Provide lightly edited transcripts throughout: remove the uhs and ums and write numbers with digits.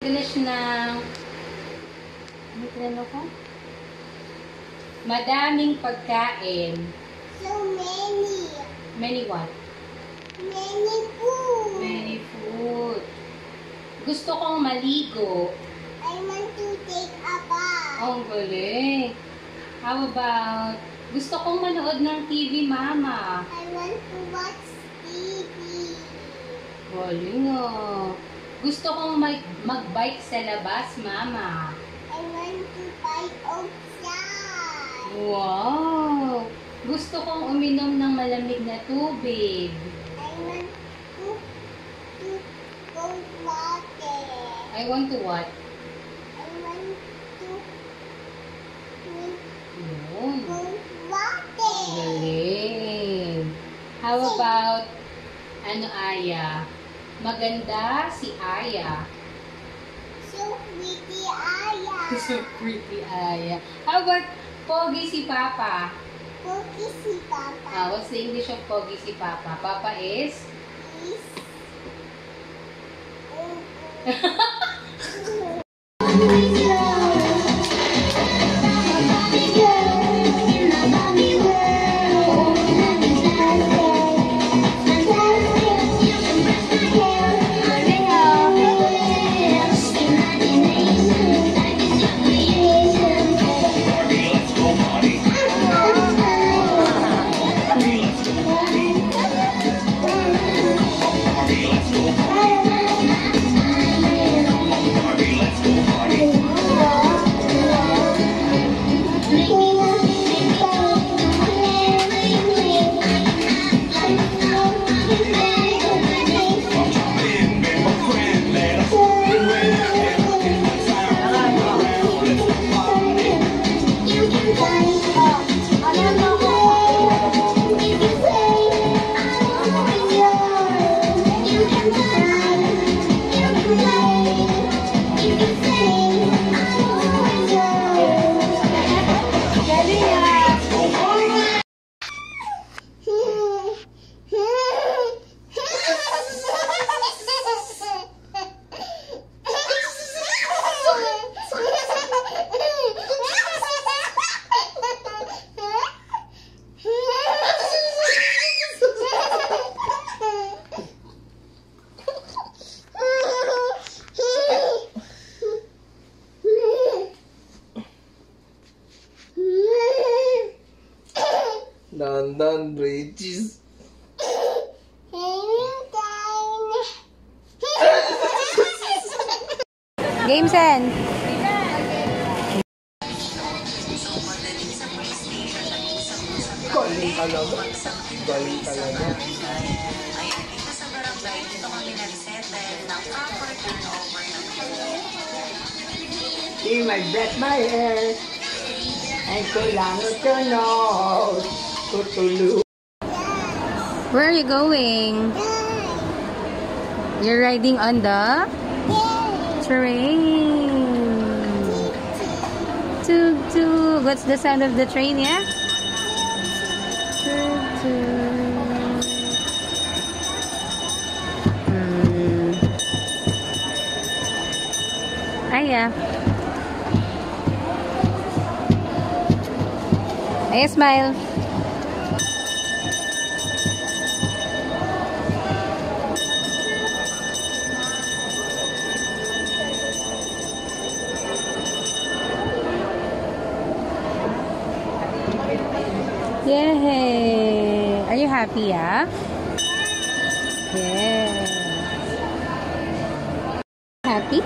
Finish ng madaming pagkain. So many. Many what? Many food. Many food. Gusto kong maligo. I want to take a bath. Oh, ang galing. How about, gusto kong manood ng TV, Mama. I want to watch TV. Galing oh. Gusto kong mag-bike sa labas, Mama. I want to bike outside. Wow! Gusto kong uminom ng malamig na tubig. I want to go water. I want to what? I want to Yun. go water. Galing. How about, Aya? Maganda si Aya. So pretty, Aya. So pretty, Aya. How about pogi si Papa? Pogi si Papa. What's the English of pogi si Papa? Papa is? Is Dandan Bridges. Games end. Galing talaga. Galing talaga. See my breath, my hair. And kailangan ko nose. Tutulu. Where are you going? You're riding on the train. Toot toot. What's the sound of the train, yeah? Toot toot. Aya. Aya, smile. Yay! Are you happy, yeah? Yeah. Happy?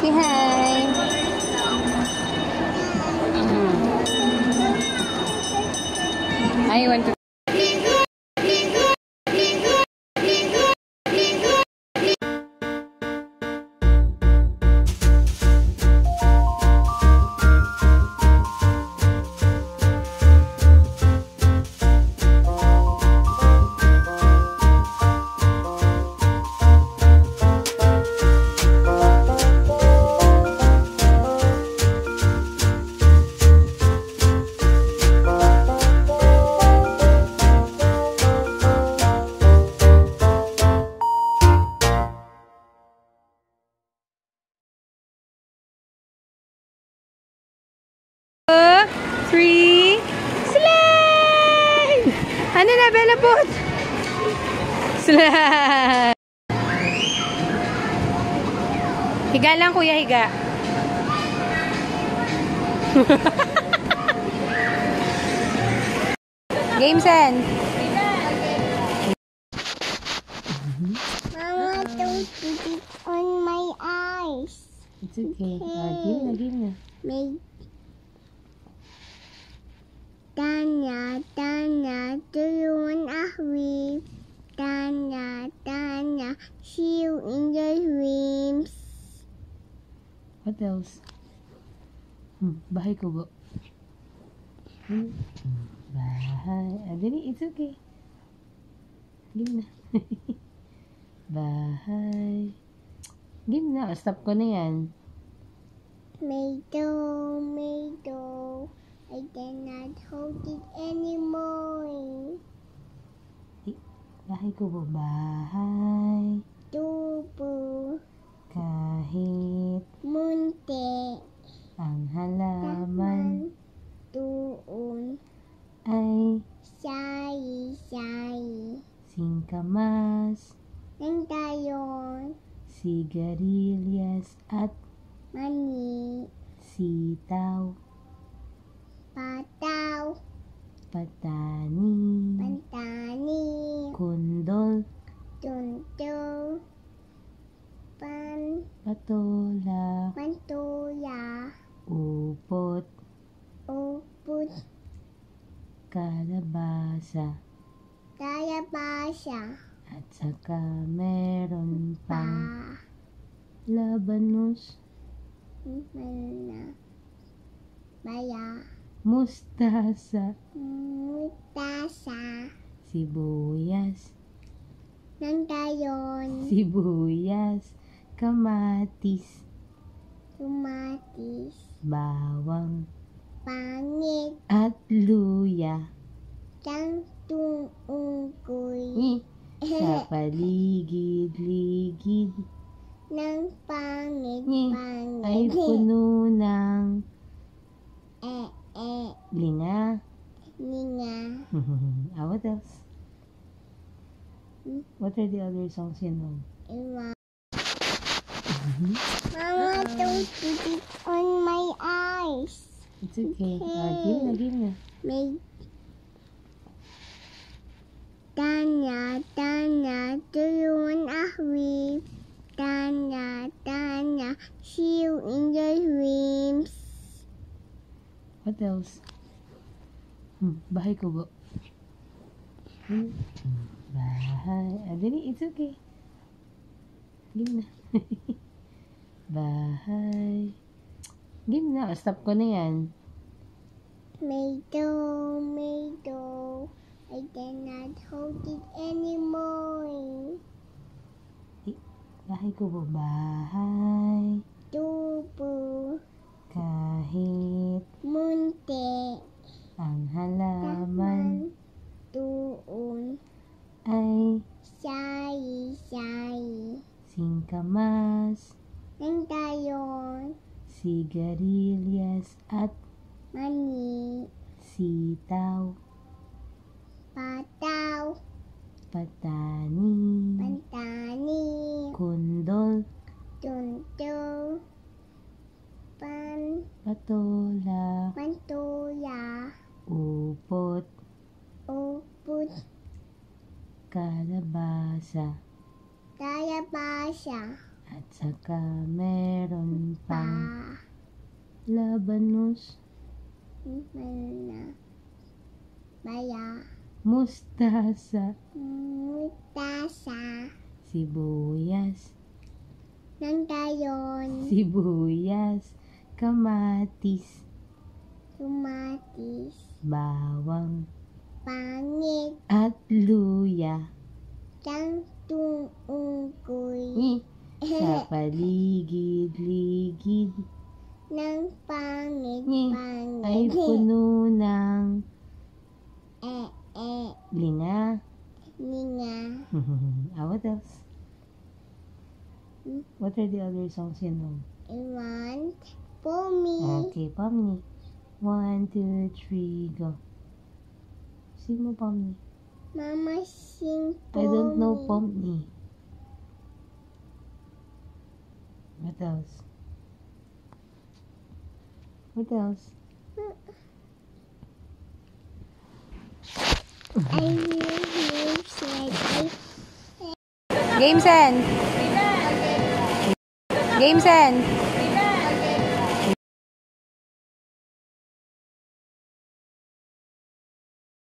Say hi. I want to. Ano na, Bella Put? Slide. Higa lang, kuya, higa. Game sen. Mama, don't put it on my eyes. It's okay. Game na. May Tanya, Tanya, do you want a whip? Tanya, Tanya, see you in your dreams. What else? Bahay ko ba? Bahay. Dali, it's okay. Game na. Bahay. Game na. Stop ko na yan. Mado, I cannot hold it anymore. Bahay ko ba? Bahay. Tubo, Kahit munti, ang halaman doon, ay say, singkamas, nang tayon, sigarilyas at mani, sitaw, pataw, patani, pantani, kundol, tunto, patola, pantuya, upot, uput, kalabasa, talabasa, at saka meron pa, pang labanos, mana, baya, mustasa, mutasa, sibuyas, nang tayon, sibuyas, kamatis, tumatis, bawang, pangit, at luya. kang tuungkoy, Sa paligid-ligid ng pangit, ay puno ng linga. ninga, What else? What are the other songs you know? iwa. Mama, don't put it on my eyes. It's okay. Game na. May Tanya, Tanya, do you want a whip? Tanya, Tanya, see you in your dreams. What else? Bahay ko ba? Bahay. Dali, it's okay. Game na. Bahay. Game na. Stop ko na yan. Mado, I cannot hold it anymore. Bahay ko ba? Bahay. Tubo, Kahit munti, ang halaman doon, ay say, singkamas, nang tayon, sigarilyas at mani, sitaw, pataw, patani, pantani, kundol, tunto, patola, pantuya, upot, uput, kalabasa, talabasa, at saka meron pa, pang labanos, mana, baya, mustasa, mutasa, sibuyas, nang tayon, sibuyas, kamatis, tumatis, bawang, pangit, at luya. kang tuungkoy, Sa paligid-ligid ng pangit, ay puno ng linga. ninga, What else? What are the other songs you know? I want for me. Okay, Pomni. 1, 2, 3, go. Sing mo, Pomni. Mama sing I don't know Pomni. Pomni. What else? What else? I hear names like Games end. Games end.